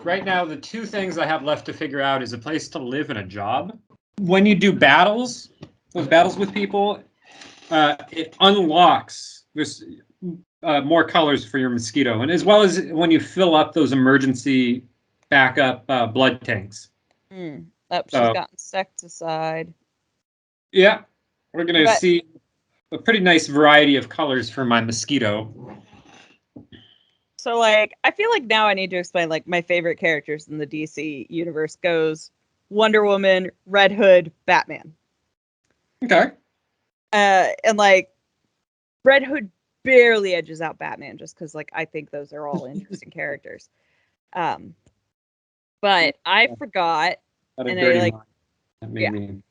Right now, the two things I have left to figure out is a place to live and a job. When you do battles, those battles with people, it unlocks there's more colors for your Mosquito, and as well as when you fill up those emergency backup blood tanks. Oh, she's got insecticide. Yeah, we're gonna see a pretty nice variety of colors for my Mosquito. So, like, I feel like now I need to explain, like, my favorite characters in the DC universe goes Wonder Woman, Red Hood, Batman. Okay. And, like, Red Hood barely edges out Batman just because, like, I think those are all interesting characters. But I forgot. And I, like, that made me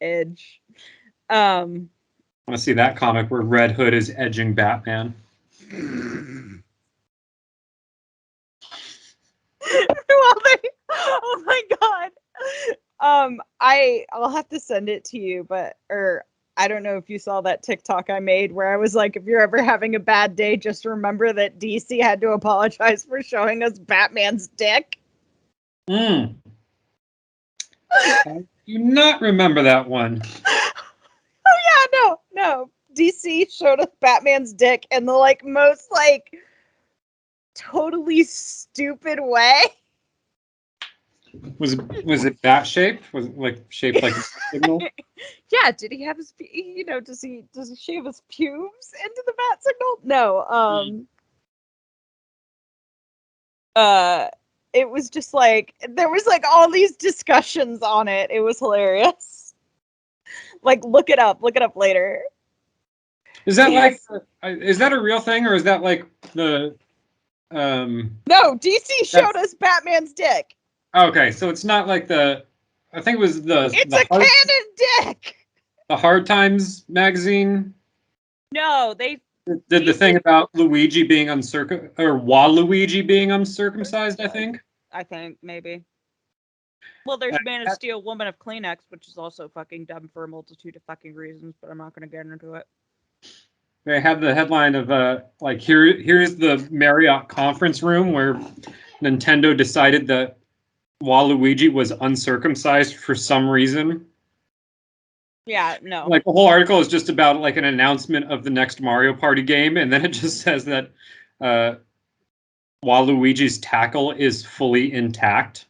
edge. I want to see that comic where Red Hood is edging Batman. Oh my god. I'll have to send it to you, or I don't know if you saw that TikTok I made where I was like, if you're ever having a bad day, just remember that DC had to apologize for showing us Batman's dick. I do not remember that one. Oh yeah, no. DC showed us Batman's dick in the like most like totally stupid way. Was it bat shaped? Was it like shaped like a signal? Yeah. Did he have his? Does he shave his pubes into the bat signal? No. It was just like there was like all these discussions on it. It was hilarious. Like look it up later. Is that is that a real thing or is that like the No, DC showed us Batman's dick. Okay, so it's not like I think it was It's a canon dick. The Hard Times magazine. No, they did the thing about Luigi being uncircumcised, or Waluigi being uncircumcised, I think. I think maybe. Well, there's Man of Steel, Woman of Kleenex, which is also fucking dumb for a multitude of fucking reasons, but I'm not going to get into it. They have the headline of like here's the Marriott conference room where Nintendo decided that Waluigi was uncircumcised for some reason. Yeah, no. Like the whole article is just about like an announcement of the next Mario Party game, and then it just says that Waluigi's tackle is fully intact.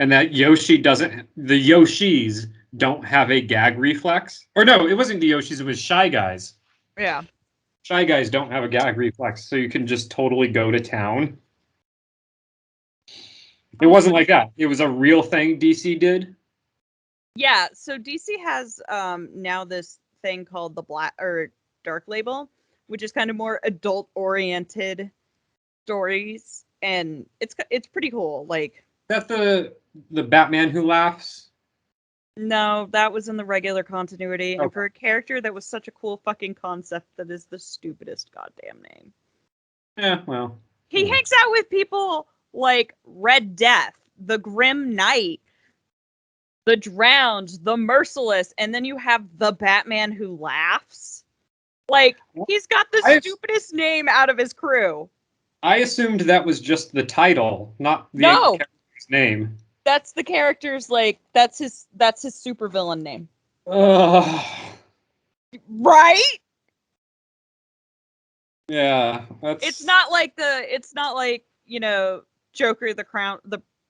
And that the Yoshis don't have a gag reflex. Or no, it wasn't the Yoshis, it was Shy Guys. Yeah. Shy Guys don't have a gag reflex, so you can just totally go to town. It wasn't like that. It was a real thing DC did. Yeah, so DC has now this thing called the Dark Label, which is kind of more adult-oriented stories, and it's pretty cool. Like, is that the Batman Who Laughs? No, that was in the regular continuity, okay. And for a character that was such a cool fucking concept, that is the stupidest goddamn name. Yeah, well. He hangs out with people like Red Death, the Grim Knight, the Drowned, the Merciless, and then you have the Batman Who Laughs. Like, he's got the stupidest name out of his crew. I assumed that was just the title, not the character's name. That's the character's, like, that's his supervillain name. Right? Yeah. It's not like Joker, the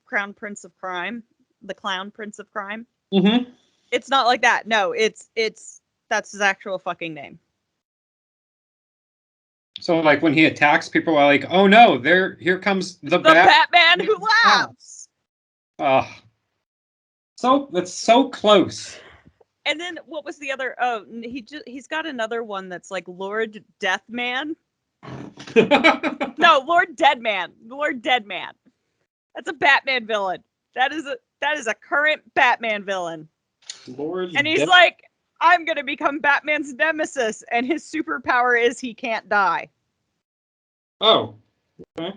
Crown Prince of Crime, the Clown Prince of Crime. Mm-hmm. It's not like that. No, that's his actual fucking name. So, like, when he attacks, people are like, "Oh no, here comes the Batman Who Laughs." So that's so close. And then what was the other? Oh, he's got another one that's like Lord Deathman. No, Lord Deadman. Lord Deadman. That's a Batman villain. That is a current Batman villain. And he's like, I'm gonna become Batman's nemesis, and his superpower is he can't die. Oh. Okay.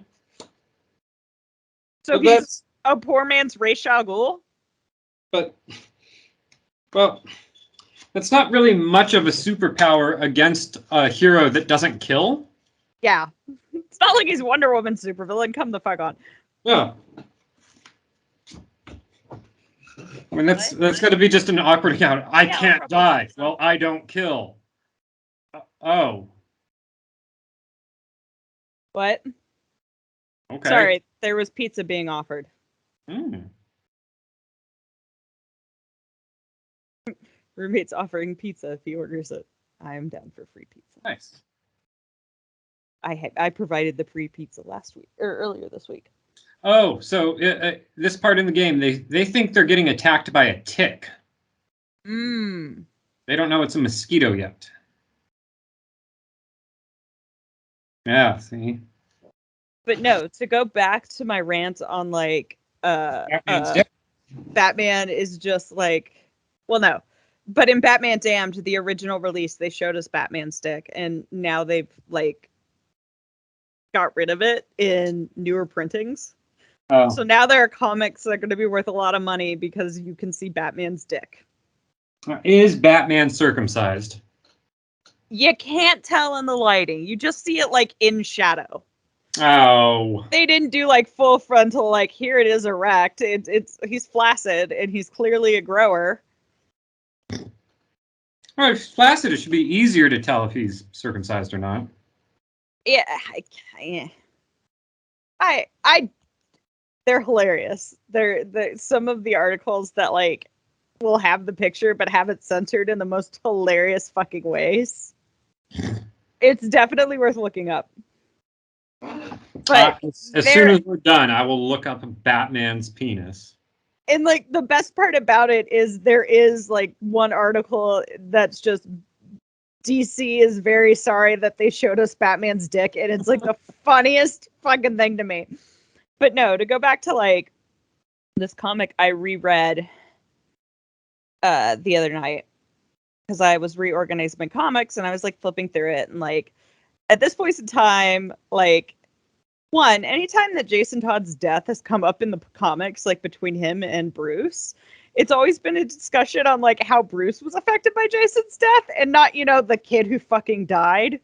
So he's a poor man's Ra's al Ghul? But, well, that's not really much of a superpower against a hero that doesn't kill. Yeah. It's not like he's Wonder Woman supervillain. Come the fuck on. Yeah. I mean, that's got to be just an awkward account. I can't die. Well, I don't kill. Oh. What? Okay. Sorry, there was pizza being offered. Mm. Roommate's offering pizza if he orders it. I am down for free pizza. Nice. I provided the free pizza last week or earlier this week. Oh, so this part in the game, they think they're getting attacked by a tick. Mmm. They don't know it's a mosquito yet. Yeah, see? But no, to go back to my rant on like Batman is just like, well, no. But in Batman Damned, the original release, they showed us Batman's dick, and now they've like got rid of it in newer printings. Oh. So now there are comics that are going to be worth a lot of money because you can see Batman's dick. Is Batman circumcised? You can't tell in the lighting. You just see it like in shadow. Oh. They didn't do like full frontal, like here it is erect. He's flaccid and he's clearly a grower. Well, if he's flaccid, it should be easier to tell if he's circumcised or not. Yeah, they're hilarious. They're some of the articles that like will have the picture but have it censored in the most hilarious fucking ways. It's definitely worth looking up. But as soon as we're done, I will look up Batman's penis. And like the best part about it is there is like one article that's just DC is very sorry that they showed us Batman's dick, and it's like the funniest fucking thing to me. But no, to go back to like this comic I reread the other night because I was reorganizing my comics and I was like flipping through it, and like at this point in time, like one, anytime that Jason Todd's death has come up in the comics, like between him and Bruce, it's always been a discussion on like how Bruce was affected by Jason's death and not, you know, the kid who fucking died.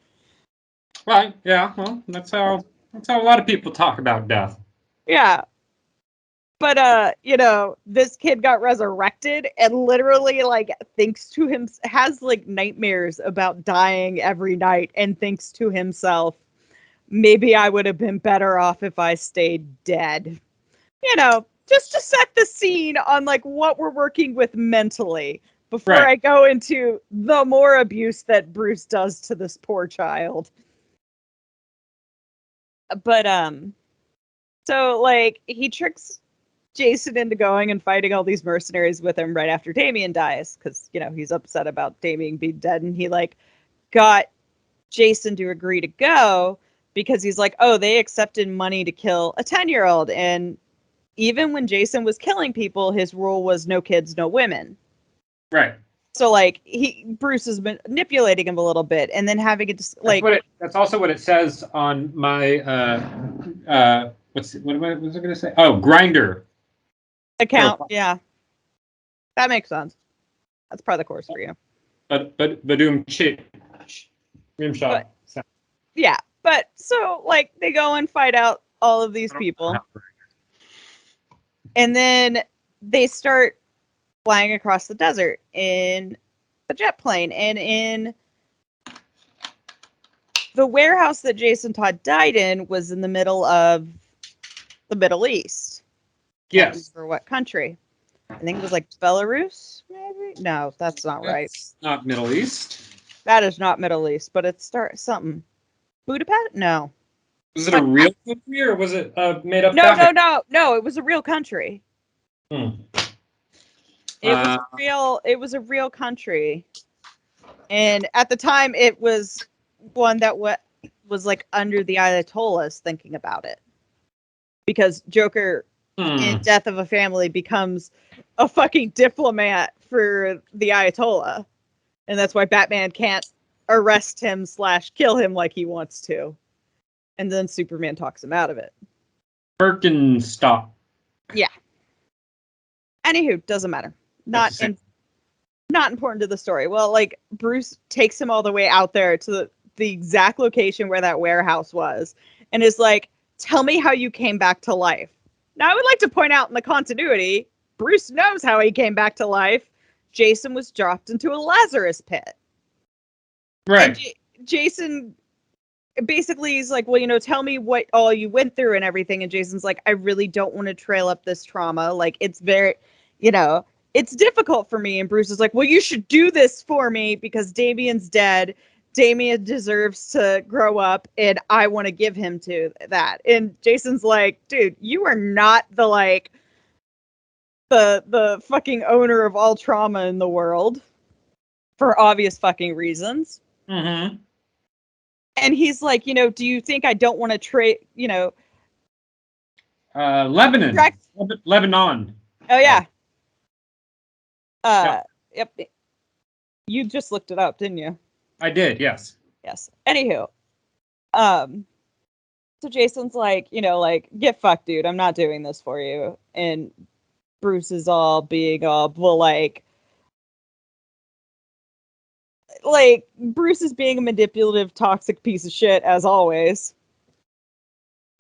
Right. Yeah. Well, that's how a lot of people talk about death. Yeah. But you know, this kid got resurrected and literally like thinks to him, has like nightmares about dying every night and thinks to himself, maybe I would have been better off if I stayed dead. You know, just to set the scene on like what we're working with mentally before I go into the more abuse that Bruce does to this poor child. But so like he tricks Jason into going and fighting all these mercenaries with him right after Damian dies because, you know, he's upset about Damian being dead, and he like got Jason to agree to go because he's like, oh, they accepted money to kill a 10-year-old, and even when Jason was killing people, his rule was no kids, no women. Right. So like Bruce has been manipulating him a little bit, and then having it just like that's also what it says on my what was I going to say? Oh, Grinder account. Yeah, that makes sense. That's part of the course for you. But Badoom chit rim shot. Yeah, but so like they go and fight out all of these people, and then they start flying across the desert in a jet plane, and in the warehouse that Jason Todd died in was in the middle of the Middle East. Yes. For what country? I think it was like Belarus, maybe? No, that's not right. Not Middle East. That is not Middle East, but it starts something. Budapest? No. Was it a real country or was it made up? No. It was a real country. It was a real country, and at the time, it was one that was like under the Ayatollahs. Thinking about it, because Joker in Death of a Family becomes a fucking diplomat for the Ayatollah, and that's why Batman can't arrest him / kill him like he wants to, and then Superman talks him out of it. Birkenstock. Yeah. Anywho, doesn't matter. Not important to the story. Well, like Bruce takes him all the way out there to the exact location where that warehouse was and is like, tell me how you came back to life. Now, I would like to point out in the continuity, Bruce knows how he came back to life. Jason was dropped into a Lazarus pit. Right. And Jason basically is like, well, you know, tell me what all you went through and everything. And Jason's like, I really don't want to trail up this trauma. Like, it's very, you know, it's difficult for me. And Bruce is like, well, you should do this for me because Damien's dead. Damien deserves to grow up and I want to give him to that. And Jason's like, dude, you are not the like the fucking owner of all trauma in the world for obvious fucking reasons. Mm-hmm. And he's like, you know, do you think I don't want to trade, you know, Lebanon. Lebanon. Oh yeah. Yeah. Yep. You just looked it up, didn't you? I did, yes. Yes. Anywho. So Jason's like, you know, like, get fucked, dude. I'm not doing this for you. And Bruce is all being all, well, like Bruce is being a manipulative, toxic piece of shit as always.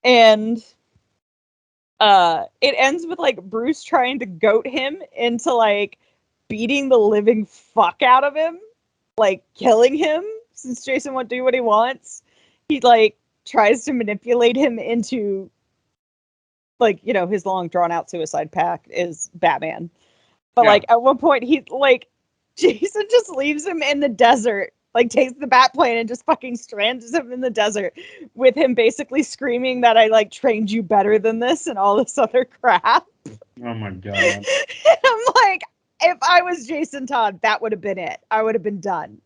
And it ends with like Bruce trying to goat him into like beating the living fuck out of him, like killing him since Jason won't do what he wants. He like tries to manipulate him into like, you know, his long drawn out suicide pact is Batman. But like at one point he like Jason just leaves him in the desert, like takes the bat plane and just fucking strands him in the desert with him basically screaming that I like trained you better than this and all this other crap. Oh my god. And I'm like, if I was Jason Todd, that would have been it. I would have been done.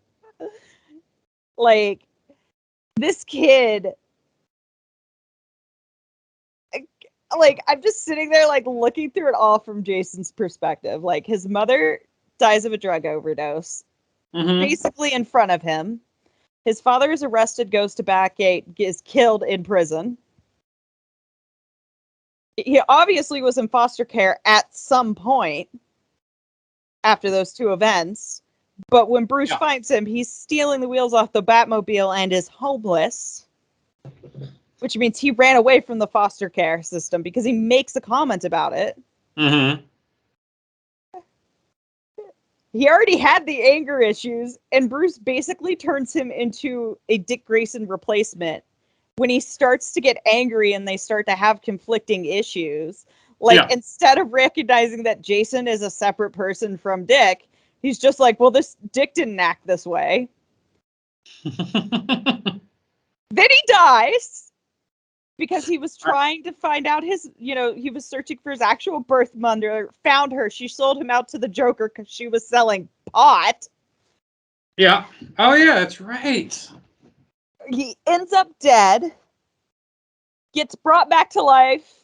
Like, this kid, like, I'm just sitting there, like, looking through it all from Jason's perspective. Like, his mother dies of a drug overdose, basically in front of him. His father is arrested, goes to Backgate, is killed in prison. He obviously was in foster care at some point after those two events. But when Bruce finds him, he's stealing the wheels off the Batmobile and is homeless. Which means he ran away from the foster care system because he makes a comment about it. Mm-hmm. He already had the anger issues, and Bruce basically turns him into a Dick Grayson replacement when he starts to get angry and they start to have conflicting issues. Like, instead of recognizing that Jason is a separate person from Dick, he's just like, well, this Dick didn't act this way. Then he dies because he was trying to find out his, you know, he was searching for his actual birth mother, found her. She sold him out to the Joker because she was selling pot. Yeah. Oh, yeah, that's right. He ends up dead, gets brought back to life,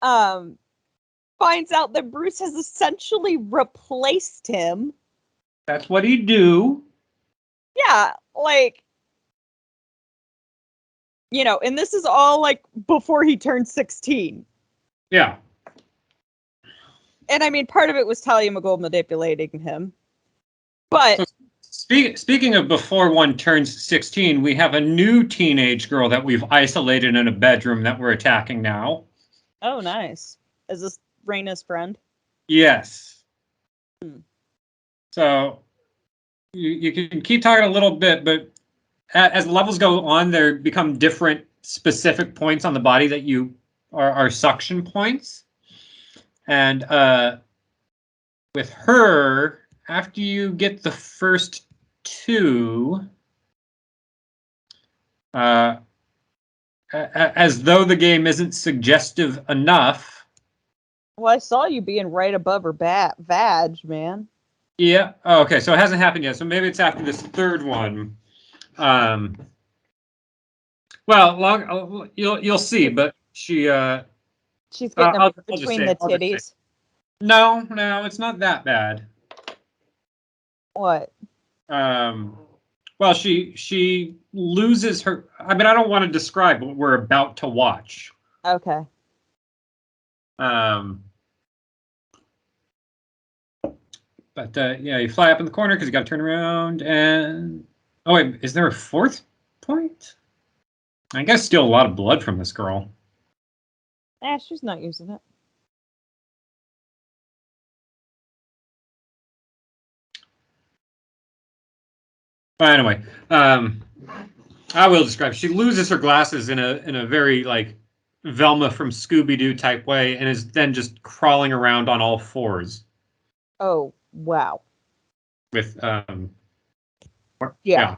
finds out that Bruce has essentially replaced him. That's what he'd do. Yeah, like, you know, and this is all like before he turned 16. Yeah. And I mean, part of it was Talia McGold manipulating him. But so speaking of before one turns 16, we have a new teenage girl that we've isolated in a bedroom that we're attacking now. Oh, nice. Is this Raina's friend? Yes. So you can keep talking a little bit, but as levels go on, there become different specific points on the body that you are suction points. And with her, after you get the first two, as though the game isn't suggestive enough. Well, I saw you being right above her vag, man. Yeah. Oh, okay. So it hasn't happened yet. So maybe it's after this third one. Well, you'll see. But she's getting them between the titties. No, it's not that bad. What? Well, she loses her. I mean, I don't want to describe what we're about to watch. Okay. But yeah, you fly up in the corner because you got to turn around, and Oh, wait, is there a fourth point? I guess steal a lot of blood from this girl. She's not using it. But anyway, I will describe. She loses her glasses in a very like Velma from Scooby-Doo type way, and is then just crawling around on all fours. Oh, wow. With Yeah.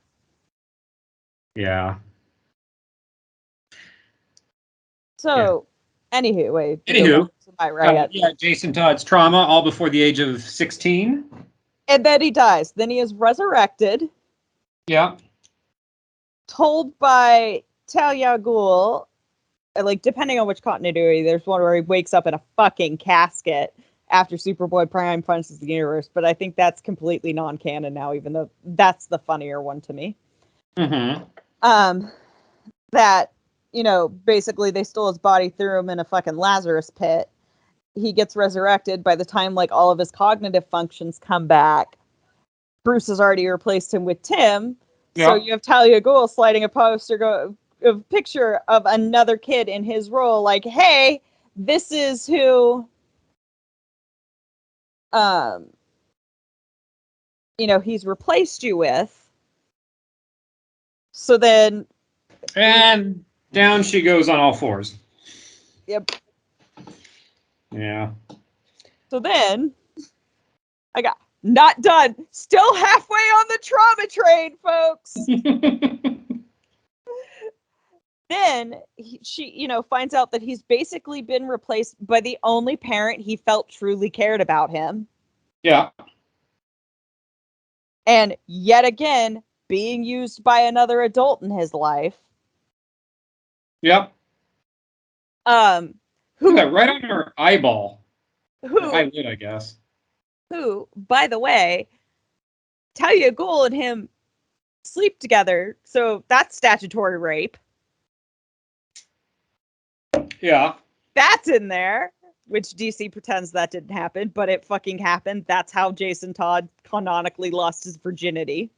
Yeah. So, anywho, wait. Anywho, Right. yeah, Jason Todd's trauma all before the age of 16. And then he dies. Then he is resurrected. Yeah. Told by Talia Ghul, like, depending on which continuity, there's one where he wakes up in a fucking casket after Superboy Prime punches the universe, but I think that's completely non-canon now, even though that's the funnier one to me. Mm-hmm. That, you know, basically they stole his body, threw him in a fucking Lazarus pit. He gets resurrected. By the time, like, all of his cognitive functions come back, Bruce has already replaced him with Tim. Yeah. So you have Talia Ghul sliding a picture of another kid in his role, like, hey, this is who, you know, he's replaced you with. So then... And down she goes on all fours. Yep. Yeah. So then, I got not done. Still halfway on the trauma train, folks. Then she, you know, finds out that he's basically been replaced by the only parent he felt truly cared about him. Yeah. And yet again, being used by another adult in his life. Yep. Who right on her eyeball. Who? Eyelid, I guess. Who, by the way, Talia Ghul and him sleep together, so that's statutory rape. Yeah. That's in there, which DC pretends that didn't happen, but it fucking happened. That's how Jason Todd canonically lost his virginity.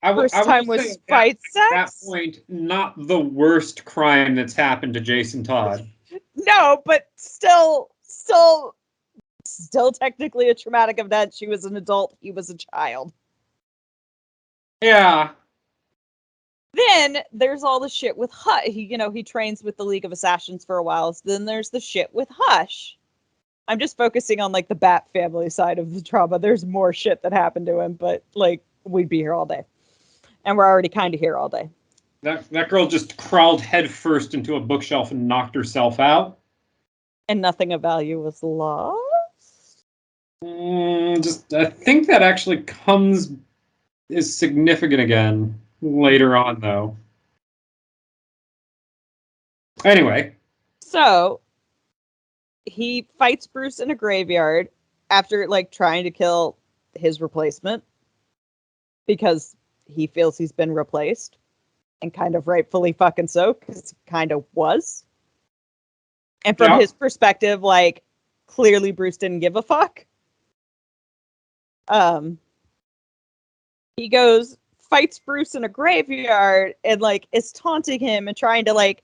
First time was fight sex? At that point, not the worst crime that's happened to Jason Todd. No, but still technically a traumatic event. She was an adult. He was a child. Yeah. Then there's all the shit with Hush. He trains with the League of Assassins for a while. So then there's the shit with Hush. I'm just focusing on, like, the Bat family side of the trauma. There's more shit that happened to him, but, like, we'd be here all day. And we're already kind of here all day. That girl just crawled headfirst into a bookshelf and knocked herself out. And nothing of value was lost? I think that actually is significant again later on, though. Anyway. So, he fights Bruce in a graveyard after, like, trying to kill his replacement. Because he feels he's been replaced. And kind of rightfully fucking so, because he kind of was. And from his perspective, like, clearly Bruce didn't give a fuck. He fights Bruce in a graveyard and, like, is taunting him and trying to, like,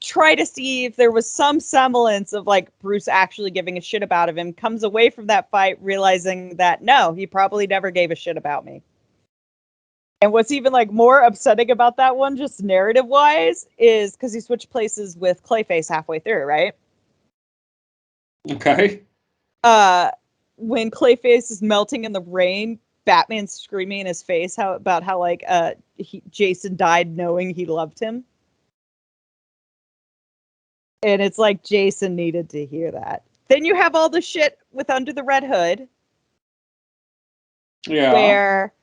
try to see if there was some semblance of, like, Bruce actually giving a shit about him. Comes away from that fight realizing that, no, he probably never gave a shit about me. And what's even, like, more upsetting about that one, just narrative-wise, is because he switched places with Clayface halfway through, right? Okay. When Clayface is melting in the rain, Batman's screaming in his face about how Jason died knowing he loved him. And it's like Jason needed to hear that. Then you have all the shit with Under the Red Hood. Yeah. Where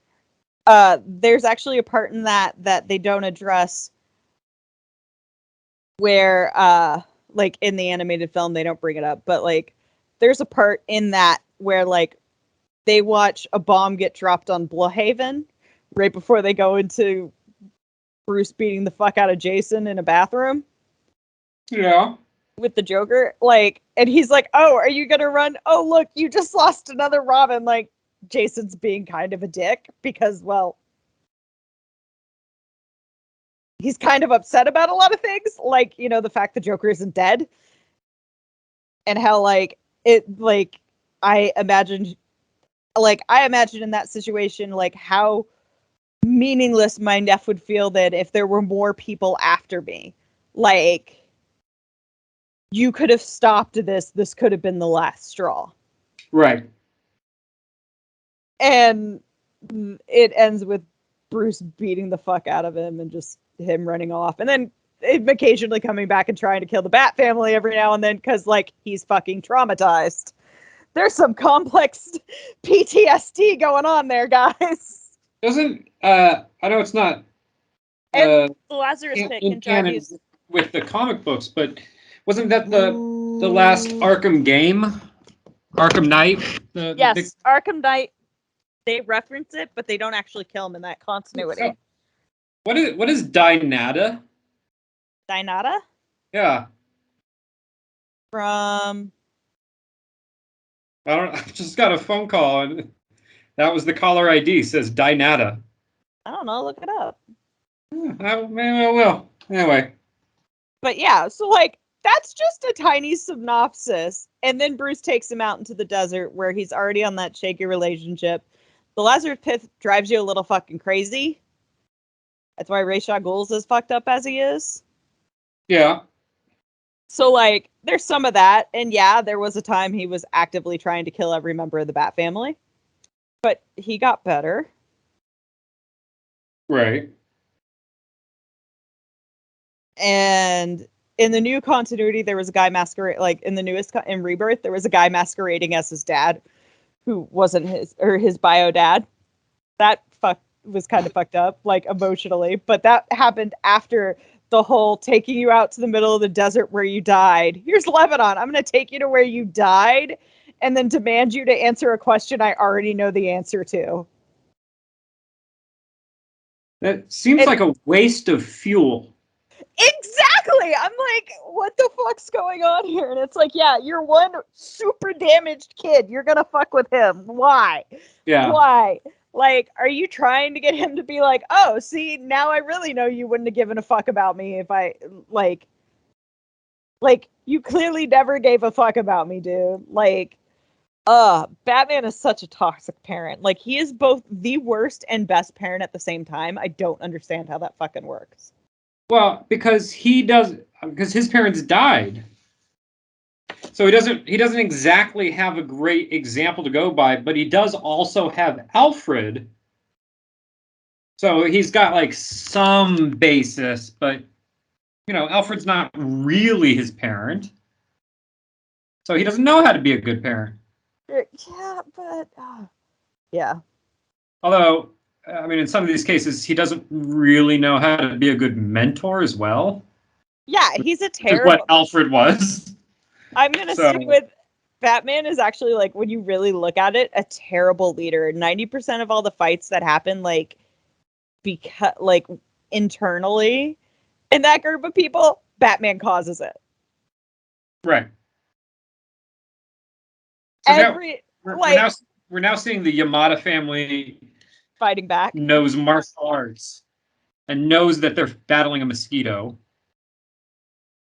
there's actually a part in that they don't address where like in the animated film they don't bring it up, but like there's a part in that where like they watch a bomb get dropped on Blüdhaven right before they go into Bruce beating the fuck out of Jason in a bathroom. Yeah. With the Joker, like, and he's like, "Oh, are you gonna run? Oh, look, you just lost another Robin." Like, Jason's being kind of a dick because, well, he's kind of upset about a lot of things, like, you know, the fact the Joker isn't dead, and how, like, it, like, I imagine in that situation, like, how meaningless my nephew would feel that if there were more people after me. Like, you could have stopped this could have been the last straw. Right. And it ends with Bruce beating the fuck out of him and just him running off. And then him occasionally coming back and trying to kill the Bat family every now and then because, like, he's fucking traumatized. There's some complex PTSD going on there, guys. Doesn't I know it's not And the Lazarus Pit can drive canon you with the comic books, but wasn't that the last Arkham game? Arkham Knight? Yes, Arkham Knight. They reference it, but they don't actually kill him in that continuity. So, what is Dynata? Dynata? Yeah. From... I just got a phone call, and that was the caller ID, says Dynata. I don't know, look it up. Maybe I will. Anyway. But yeah, so, like, that's just a tiny synopsis. And then Bruce takes him out into the desert where he's already on that shaky relationship. The Lazarus Pit drives you a little fucking crazy. That's why Ra's al Ghul's as fucked up as he is. Yeah. So, like, there's some of that. And yeah, there was a time he was actively trying to kill every member of the Bat family. But he got better. Right. And in the new continuity, there was a guy masquerade, like in the newest in Rebirth, there was a guy masquerading as his dad, who wasn't his bio dad. That was kind of fucked up, like, emotionally. But that happened after the whole taking you out to the middle of the desert where you died. Here's Lebanon. I'm going to take you to where you died, and then demand you to answer a question I already know the answer to. That seems like a waste of fuel. Exactly. I'm like, what the fuck's going on here? And it's like, yeah, you're one super damaged kid. You're gonna fuck with him. Why? Yeah. Why? Like, are you trying to get him to be like, oh, see, now I really know you wouldn't have given a fuck about me if I, like, you clearly never gave a fuck about me, dude. Like, Batman is such a toxic parent. Like, he is both the worst and best parent at the same time. I don't understand how that fucking works. Well, because his parents died. So he doesn't exactly have a great example to go by, but he does also have Alfred. So he's got, like, some basis, but, you know, Alfred's not really his parent. So he doesn't know how to be a good parent. Yeah, but yeah. Although, I mean, in some of these cases, he doesn't really know how to be a good mentor as well. Yeah, he's a terrible... Which is what Alfred was. I'm going to stick with Batman is actually, like, when you really look at it, a terrible leader. 90% of all the fights that happen, like, because, like, internally in that group of people, Batman causes it. Right. So we're now seeing the Yamada family fighting back. Knows martial arts and knows that they're battling a mosquito.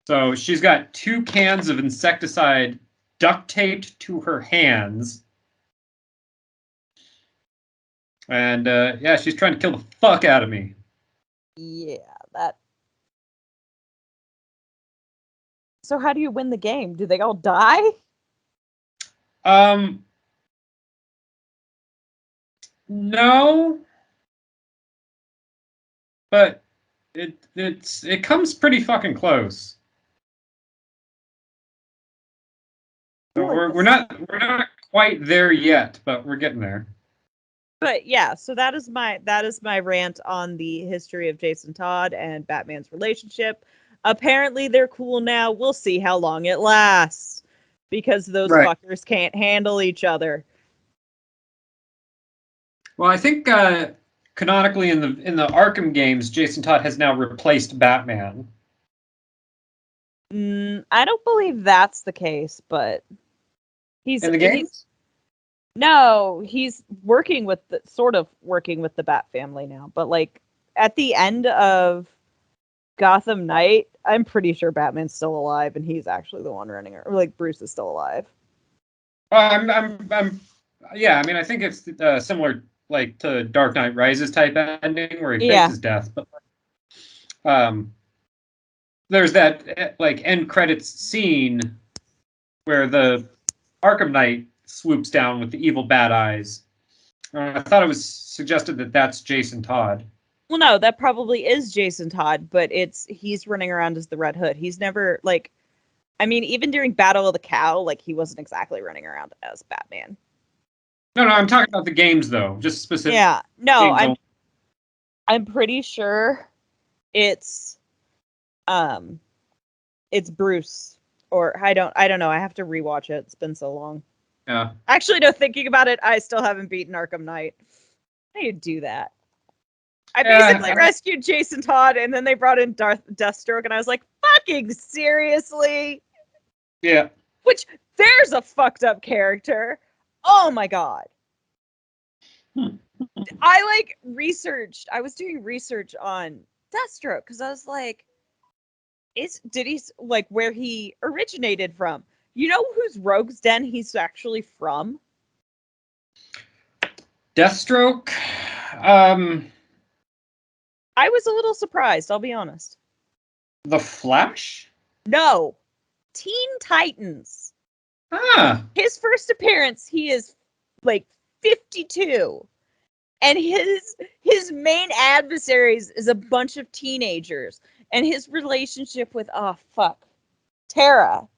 So she's got 2 cans of insecticide duct taped to her hands. And yeah, she's trying to kill the fuck out of me. Yeah, that. So how do you win the game? Do they all die? No. But it comes pretty fucking close. So we're not quite there yet, but we're getting there. But yeah, so that is my rant on the history of Jason Todd and Batman's relationship. Apparently they're cool now. We'll see how long it lasts, because those fuckers can't handle each other. Well, I think canonically in the Arkham games, Jason Todd has now replaced Batman. I don't believe that's the case, but in the games. No, he's sort of working with the Bat family now. But like at the end of Gotham Knight, I'm pretty sure Batman's still alive, and he's actually the one running. Or like Bruce is still alive. Yeah. I mean, I think it's similar, like to Dark Knight Rises type ending where he fakes his death, but there's that like end credits scene where the Arkham Knight swoops down with the evil bat eyes. I thought it was suggested that that's Jason Todd. Well, no, that probably is Jason Todd, but he's running around as the Red Hood. He's never like, I mean, even during Battle of the Cow, like he wasn't exactly running around as Batman. No, I'm talking about the games though, just specific. Yeah, no, I'm pretty sure it's Bruce, or I don't know. I have to rewatch it. It's been so long. Yeah. Actually, no. Thinking about it, I still haven't beaten Arkham Knight. I need to do that. I basically rescued Jason Todd, and then they brought in Deathstroke, and I was like, "Fucking seriously?" Yeah. Which there's a fucked up character. Oh my god. I like researched. I was doing research on Deathstroke because I was like, did he like where he originated from? You know whose Rogue's Den he's actually from? Deathstroke. I was a little surprised, I'll be honest. The Flash? No. Teen Titans. Ah. His first appearance, he is like 52. And his main adversaries is a bunch of teenagers. And his relationship with Tara,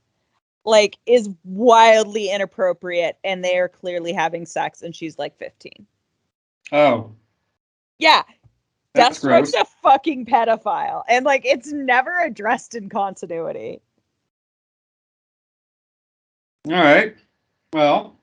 like, is wildly inappropriate, and they are clearly having sex, and she's like 15. Oh. Yeah. That's Deathstroke's gross. a fucking pedophile, and like it's never addressed in continuity. All right. Well.